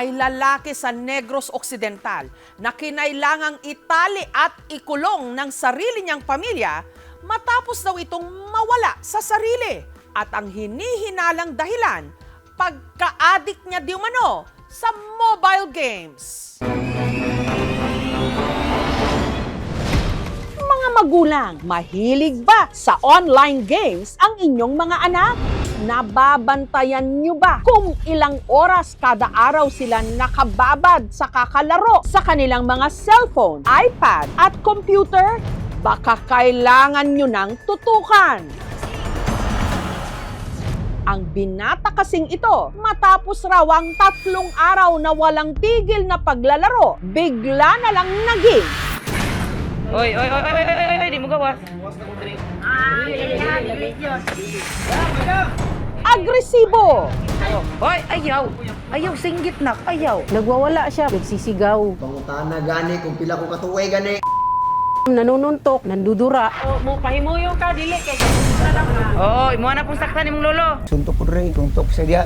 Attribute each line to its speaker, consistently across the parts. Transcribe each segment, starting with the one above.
Speaker 1: May lalaki sa Negros Occidental na kinailangang itali at ikulong ng sarili niyang pamilya matapos daw itong mawala sa sarili. At ang hinihinalang dahilan, pagka-addict niya di umano sa mobile games. Mga magulang, mahilig ba sa online games ang inyong mga anak? Nababantayan niyo ba kung ilang oras kada araw sila nakababad sa kakalaro sa kanilang mga cellphone, iPad at computer? Baka kailangan niyo nang tutukan. Ang binata kasing ito, matapos raw ang 3 araw na walang tigil na paglalaro, bigla na lang naging
Speaker 2: Oy, di mo gawas.
Speaker 1: agresibo.
Speaker 2: Oy, ayaw singgit na, ayaw.
Speaker 3: Nagwawala siya, nagsisigaw,
Speaker 4: Pangutana gani kung pila ko katuway gani.
Speaker 3: nanununtok, nandudura.
Speaker 2: Mo pahimuyo ka dili kay lang na. Oo, imo na pong saktan imong lolo.
Speaker 4: Suntok po rin, suntok sa diya,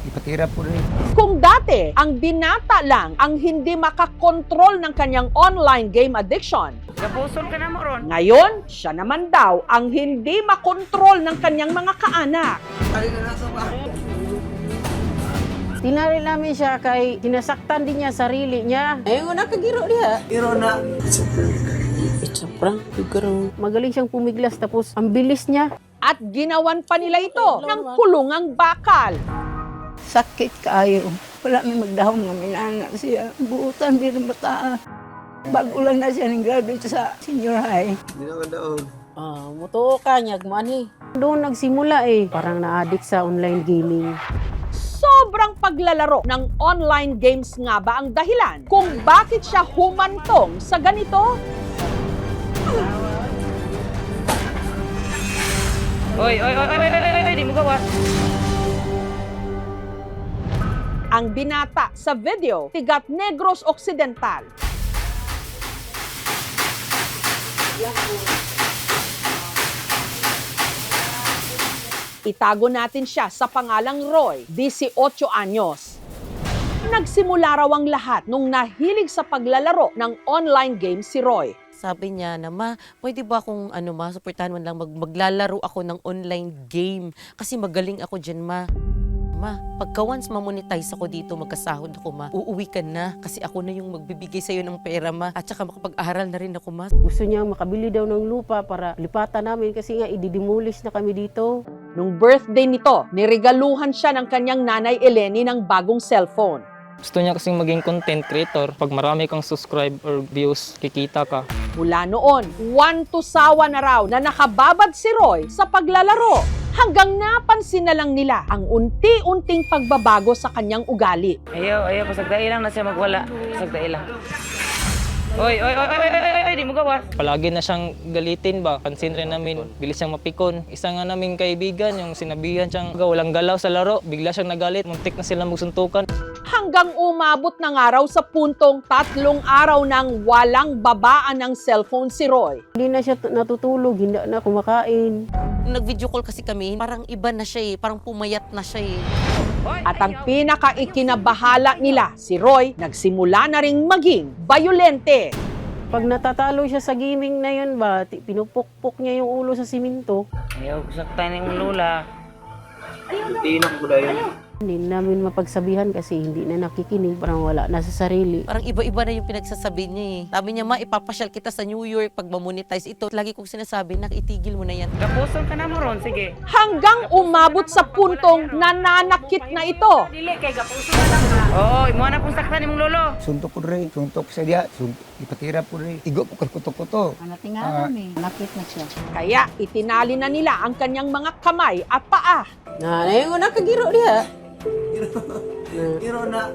Speaker 4: ipatira po rin.
Speaker 1: Kung dati, ang binata lang ang hindi makakontrol ng kanyang online game addiction,
Speaker 2: Kapusol ka na mo ron.
Speaker 1: ngayon, siya naman daw ang hindi makontrol ng kanyang mga kaanak.
Speaker 3: Tinari namin siya kay sinasaktan din niya sarili niya. Ayun na kagiro diha.
Speaker 4: Pero na,
Speaker 3: It's a prank, siguro. Magaling siyang pumiglas tapos ang bilis niya.
Speaker 1: At ginawan pa nila ito ng kulungang bakal.
Speaker 5: Sakit kaayo. Wala may magdahom nga minana siya. Buutan din ang bata. Bago lang na siya ng graduate sa senior high.
Speaker 4: hindi na daon.
Speaker 3: Muto ka niya, gumani. Doon nagsimula parang na-addict sa online gaming.
Speaker 1: Sobrang paglalaro ng online games nga ba ang dahilan kung bakit siya humantong sa ganito?
Speaker 2: Oy, di mo gawas.
Speaker 1: Ang binata sa video, tigat Negros Occidental. Itago natin siya sa pangalang Roy, 18 anyos. Nagsimula raw ang lahat nung nahilig sa paglalaro ng online game si Roy.
Speaker 6: Sabi niya na, ma, pwede ba akong suportahan man lang maglalaro ako ng online game? Kasi magaling ako dyan, ma. Ma, pagka once mamonetize ako dito, magkasahod ako, ma. Uuwi ka na kasi ako na yung magbibigay sa'yo ng pera, ma. At saka makapag-aral na rin ako, ma.
Speaker 3: Gusto niya makabili daw ng lupa para lipatan namin kasi nga ididemolish na kami dito.
Speaker 1: Nung birthday nito, niregaluhan siya ng kanyang nanay Eleni ng bagong cellphone.
Speaker 7: Gusto niya kasing maging content creator. Pag marami kang subscribe or views, kikita ka.
Speaker 1: Mula noon, sawa na raw na nakababad si Roy sa paglalaro hanggang napansin na lang nila ang unti-unting pagbabago sa kanyang ugali.
Speaker 2: Ayaw, pasagdai lang na siya magwala. Pasagdai lang. Oy, di mo gawas.
Speaker 7: Palagi na siyang galitin ba? Pansin rin namin, bilis siyang mapikon. Isa nga naming kaibigan, yung sinabihan siyang walang galaw sa laro, bigla siyang nagalit, muntik na sila magsuntukan.
Speaker 1: Hanggang umabot na nga raw sa puntong 3 araw nang walang babaan ng cellphone si Roy.
Speaker 3: Hindi na siya natutulog, hindi na kumakain.
Speaker 6: Nung nag-video call kasi kami, parang iba na siya parang pumayat na siya
Speaker 1: At ang pinaka-ikinabahala nila, si Roy, nagsimula na ring maging bayolente.
Speaker 3: Pag natatalo siya sa gaming na yun ba, pinupukpok niya yung ulo sa siminto.
Speaker 2: Ayaw, saktan yung lula.
Speaker 4: Tinak ko dayon.
Speaker 3: Hindi namin mapagsabihan kasi hindi na nakikinig, parang wala na sa sarili.
Speaker 6: Parang iba-iba na yung pinagsasabi niya Sabi niya, ma, ipapasyal kita sa New York pag mamonetize ito. Lagi kong sinasabi, itigil mo na yan.
Speaker 2: Kapusol ka na mo ron, sige.
Speaker 1: Hanggang umabot sa puntong nananakit na ito.
Speaker 2: Dili kay kapusol ka lang na. Oo, imo na pong saktan imong lolo.
Speaker 4: Suntok po rin, suntok sa diya, ipatira po rin. Igo po kuto-kuto.
Speaker 5: Natingalan Nakit na siya.
Speaker 1: Kaya itinali na nila ang kanyang mga kamay at paa.
Speaker 3: Ayun na kagiro diha.
Speaker 4: Pero na,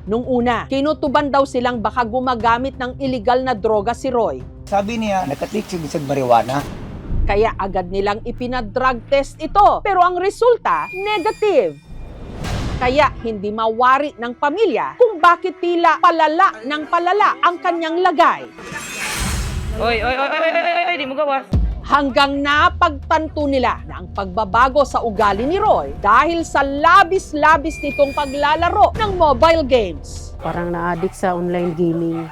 Speaker 1: Nung una, kinutuban daw silang baka gumagamit ng illegal na droga si Roy.
Speaker 4: sabi niya, nakatik siya sa marijuana.
Speaker 1: Kaya agad nilang ipinadrug test ito. Pero ang resulta, negative. Kaya hindi mawari ng pamilya kung bakit tila palala ng palala ang kanyang lagay.
Speaker 2: Oy, di mo gawas.
Speaker 1: Hanggang napagtanto nila na ang pagbabago sa ugali ni Roy dahil sa labis-labis nitong paglalaro ng mobile games.
Speaker 3: Parang na-addict sa online gaming.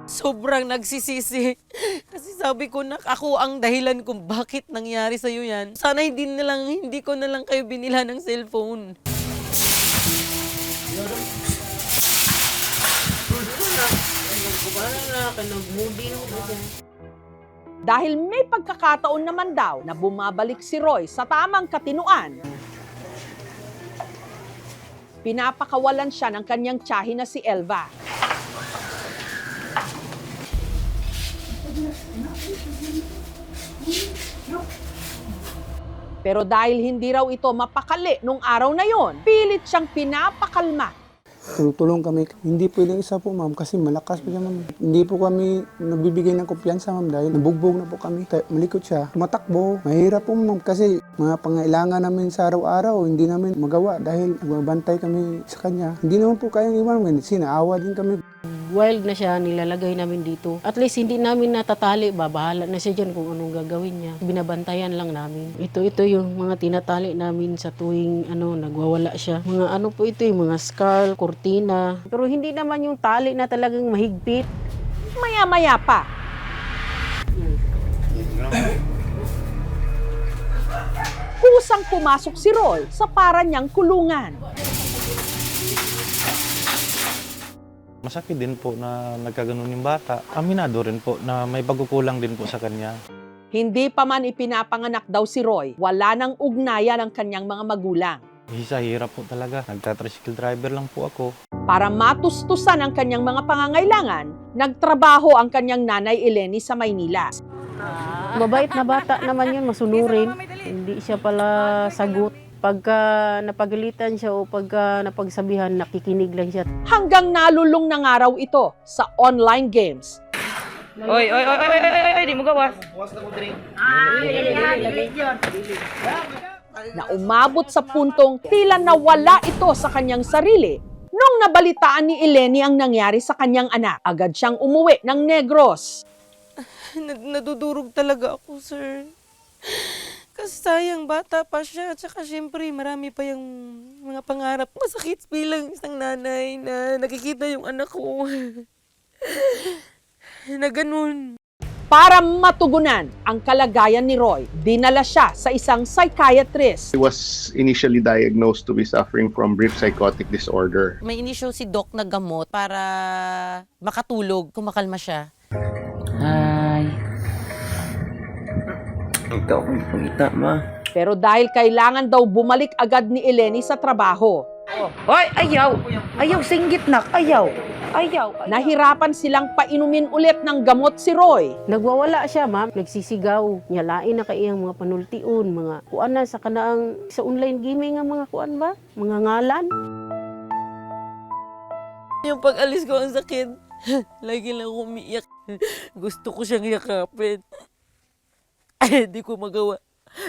Speaker 6: Sobrang nagsisisi. Kasi sabi ko na ako ang dahilan kung bakit nangyari sa'yo yan. Sana hindi ko na lang kayo binila ng cellphone.
Speaker 1: Dahil may pagkakataon naman daw na bumabalik si Roy sa tamang katinuan, pinapakawalan siya ng kanyang tiyahin na si Elva. Pero dahil hindi raw ito mapakali nung araw na yon, pilit siyang pinapakalma.
Speaker 8: Tulong kami. Hindi pwedeng isa po, ma'am, kasi malakas po siya, ma'am. Hindi po kami nabibigay ng kumpiyansa, ma'am, dahil nabugbog na po kami. Malikot siya, tumatakbo. Mahirap po, ma'am, kasi mga pangailangan namin sa araw-araw, hindi namin magawa dahil nagbabantay kami sa kanya. Hindi naman po kayang iwan, ma'am. Sinaawa din kami.
Speaker 3: Wild na siya, nilalagay namin dito. At least hindi namin natatali, bahala na siya dyan kung anong gagawin niya. Binabantayan lang namin. Ito yung mga tinatali namin sa tuwing nagwawala siya. Mga po ito, yung mga scarf, kurtina. Pero hindi naman yung tali na talagang mahigpit.
Speaker 1: Maya-maya pa, kusang pumasok si Roy sa para niyang kulungan.
Speaker 9: Masakit din po na nagkaganon yung bata. Aminado rin po na may pagkukulang din po sa kanya.
Speaker 1: Hindi pa man ipinapanganak daw si Roy, wala nang ugnayan ang kanyang mga magulang.
Speaker 9: Sa hirap po talaga. Nagtatricycle driver lang po ako.
Speaker 1: Para matustusan ang kanyang mga pangangailangan, nagtrabaho ang kanyang nanay Eleni sa Maynila.
Speaker 3: Mabait na bata naman yun, masunurin. Hindi siya pala sagot. Pagka napagalitan siya o pagka napagsabihan, nakikinig lang siya.
Speaker 1: Hanggang nalulung ng araw ito sa online games.
Speaker 2: Oy, oy, oy, oy, oy, oy, di mo gawas.
Speaker 1: Na umabot sa puntong tila nawala ito sa kanyang sarili. Nung nabalitaan ni Eleni ang nangyari sa kanyang anak, agad siyang umuwi ng Negros.
Speaker 6: Nadudurog talaga ako, sir. Kasi sayang, bata pa siya. Tsaka syempre, marami pa yung mga pangarap. Masakit bilang isang nanay na nakikita yung anak ko. Na ganun.
Speaker 1: Para matugunan ang kalagayan ni Roy, dinala siya sa isang psychiatrist.
Speaker 10: He was initially diagnosed to be suffering from brief psychotic disorder.
Speaker 6: May inisyo si Doc na gamot para makatulog, kumakalma siya.
Speaker 2: Ay. Ikaw kung pangita, ma.
Speaker 1: Pero dahil kailangan daw bumalik agad ni Eleni sa trabaho,
Speaker 2: Hoy, ayaw. Ayaw, singgit nak. Ayaw.
Speaker 1: nahirapan silang painumin ulit ng gamot si Roy.
Speaker 3: Nagwawala siya, ma'am. Nagsisigaw. Nyalain na kaiyang mga panultiun, mga kuan na sa kanaang sa online gaming nga mga kuan ba? Mga ngalan.
Speaker 6: Yung pag-alis ko ang sakit. Lagi lang umiiyak. Gusto ko siyang yakapin. Hindi ko magawa.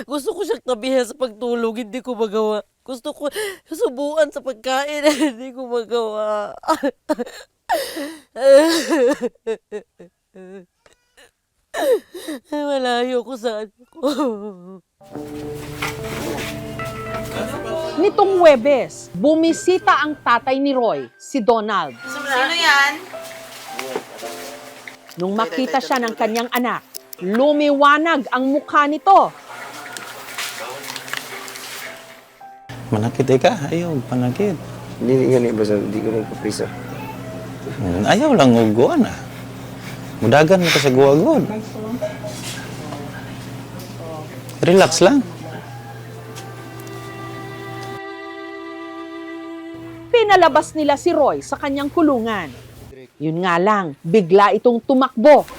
Speaker 6: Gusto ko siyang tabihan sa pagtulog, hindi ko magawa. Gusto ko subuan sa pagkain, hindi ko magawa. Malayo ko sa ano ko.
Speaker 1: Nitong Huwebes, bumisita ang tatay ni Roy, si Donald.
Speaker 6: Sino yan?
Speaker 1: Nung makita siya ng kanyang anak, lumiwanag ang mukha nito.
Speaker 9: Manakit ka? Ayaw, panakit.
Speaker 11: Hindi nga ba sa hindi ko nagpaprisa.
Speaker 9: Ayaw lang uguan ah. Mudagan mo ka sa guwagod. Relax lang.
Speaker 1: Pinalabas nila si Roy sa kanyang kulungan. Yun nga lang, bigla itong tumakbo.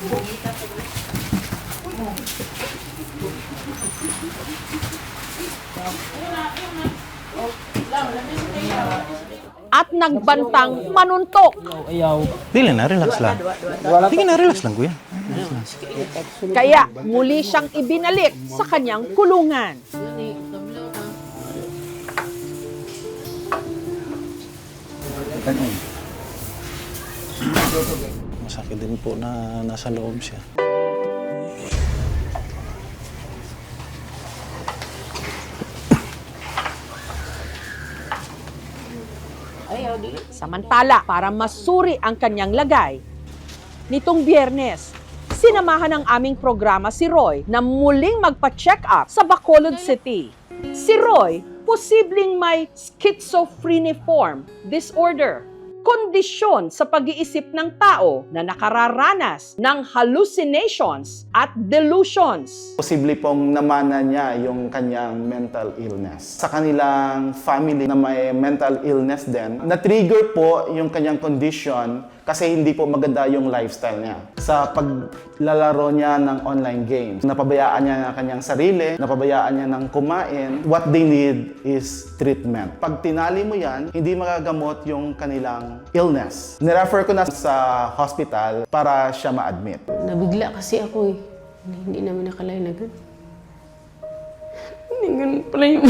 Speaker 1: At nagbantang manuntok.
Speaker 9: Dili na, relax lang. Sige na, relax lang, kuya.
Speaker 1: Kaya muli siyang ibinalik sa kanyang kulungan.
Speaker 9: Masakit din po na nasa loob siya.
Speaker 1: Samantala, para masuri ang kanyang lagay, nitong Biyernes, sinamahan ng aming programa si Roy na muling magpa-check up sa Bacolod City. Si Roy, posibleng may schizophreniform disorder, kondisyon sa pag-iisip ng tao na nakararanas ng hallucinations at delusions.
Speaker 12: Posible pong namana niya yung kanyang mental illness. Sa kanilang family na may mental illness din, na-trigger po yung kanyang condition kasi hindi po maganda yung lifestyle niya. Sa paglalaro niya ng online games, napabayaan niya ang kanyang sarili, napabayaan niya ng kumain. What they need is treatment. Pag tinali mo yan, hindi magagamot yung kanilang illness. Nirefer ko na sa hospital para siya ma-admit.
Speaker 3: Nabigla kasi ako eh. Hindi namin nakalain na gano'n. Hindi ganun pala yung...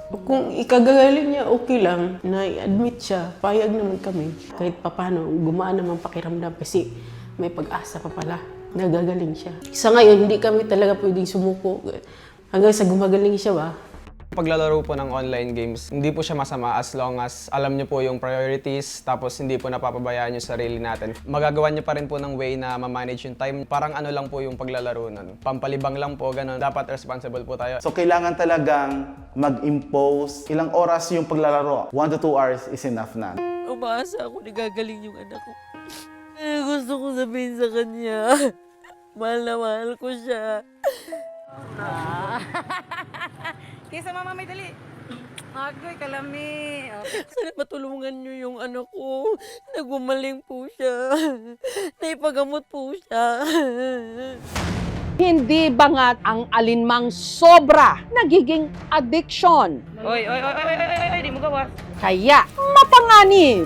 Speaker 3: Kung ikagagaling niya, okay lang. Na-admit siya, payag naman kami. Kahit papano, gumaan naman pakiramdam kasi may pag-asa pa pala. Nagagaling siya. Sa ngayon, hindi kami talaga pwedeng sumuko. Hanggang sa gumagaling siya ba?
Speaker 13: Paglalaro po ng online games, hindi po siya masama as long as alam niyo po yung priorities, tapos hindi po napapabayaan yung sarili natin. Magagawa niyo pa rin po ng way na ma-manage yung time. Parang ano lang po yung paglalaro nun. Pampalibang lang po, ganun. Dapat responsible po tayo.
Speaker 12: So kailangan talagang mag-impose ilang oras yung paglalaro. 1 to 2 hours is enough na.
Speaker 6: Umaasa ako na gagaling yung anak ko. Gusto ko sabihin sa kanya, mahal na mahal ko siya.
Speaker 2: Kisa mama may dali. Agoy, kalami.
Speaker 6: Sana matulungan niyo yung anak ko. Nagumaling po siya. Naipagamot po siya.
Speaker 1: Hindi bangat ang alinmang sobra nagiging addiction.
Speaker 2: Oy, di mo gawas.
Speaker 1: Kaya mapanganib.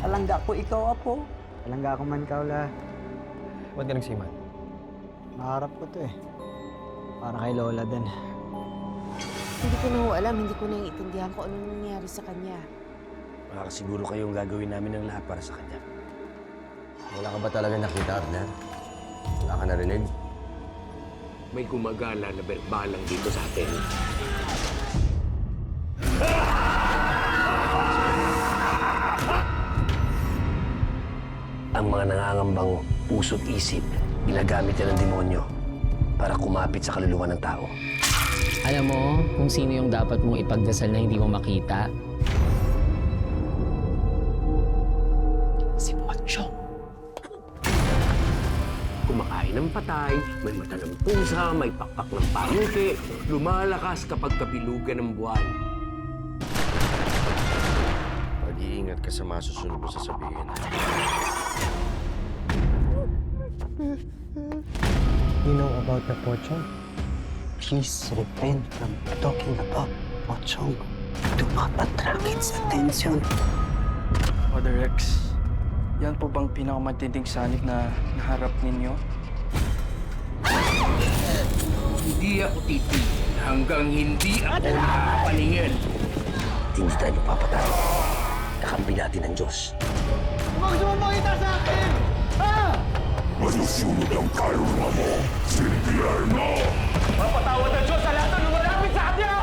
Speaker 4: Alangga ko ikaw, Apo. Alangga ako man, Kaula.
Speaker 13: Ba't ka nagsiman?
Speaker 4: Maharap ko to eh. Para kay Lola din.
Speaker 6: Hindi ko na ho alam, hindi ko naiintindihan kung anong nangyari sa kanya.
Speaker 11: Makakasiguro kayong gagawin namin ng lahat para sa kanya. Wala ka ba talaga nakita, Arner? Wala ka narinig?
Speaker 14: May gumagala na berbalang dito sa atin.
Speaker 11: Ang mga nangangambang puso't isip, ginagamit yan ng demonyo para kumapit sa kaluluwa ng tao.
Speaker 15: Alam mo kung sino yung dapat mong ipagdasal na hindi mo makita? Si Pochong.
Speaker 14: Kumakain ng patay, may mata ng pusa, may pakpak ng pangke, lumalakas kapag kabilugan ng buwan.
Speaker 11: Mag-iingat ka sa masusunod mo sasabihin.
Speaker 4: You know about the Pochong? Please refrain from talking about Pochong. Do not attract its attention.
Speaker 16: Father Rex, yan po bang pinakamatinding sanik na naharap ninyo?
Speaker 14: Hindi ako titigil hanggang hindi ako nakapaningin.
Speaker 11: Hindi tayo papatay. Kakampi natin ang Diyos.
Speaker 14: Magsumakita sa akin! Ha?
Speaker 17: Masusunod ang kaluluwa mo, Silvierno!
Speaker 14: Mapatawad ang Diyos sa lahat ng lumalapit sa kanya!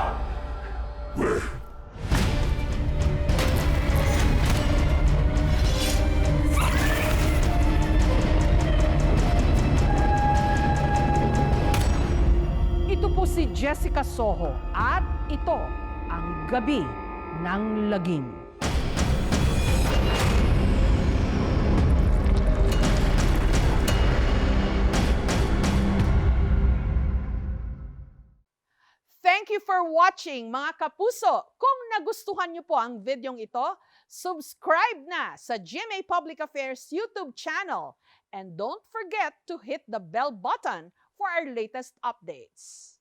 Speaker 1: Ito po si Jessica Soho at ito ang Gabi ng Lagim. Thank you for watching, mga kapuso. Kung nagustuhan niyo po ang videong ito, subscribe na sa GMA Public Affairs YouTube channel. And don't forget to hit the bell button for our latest updates.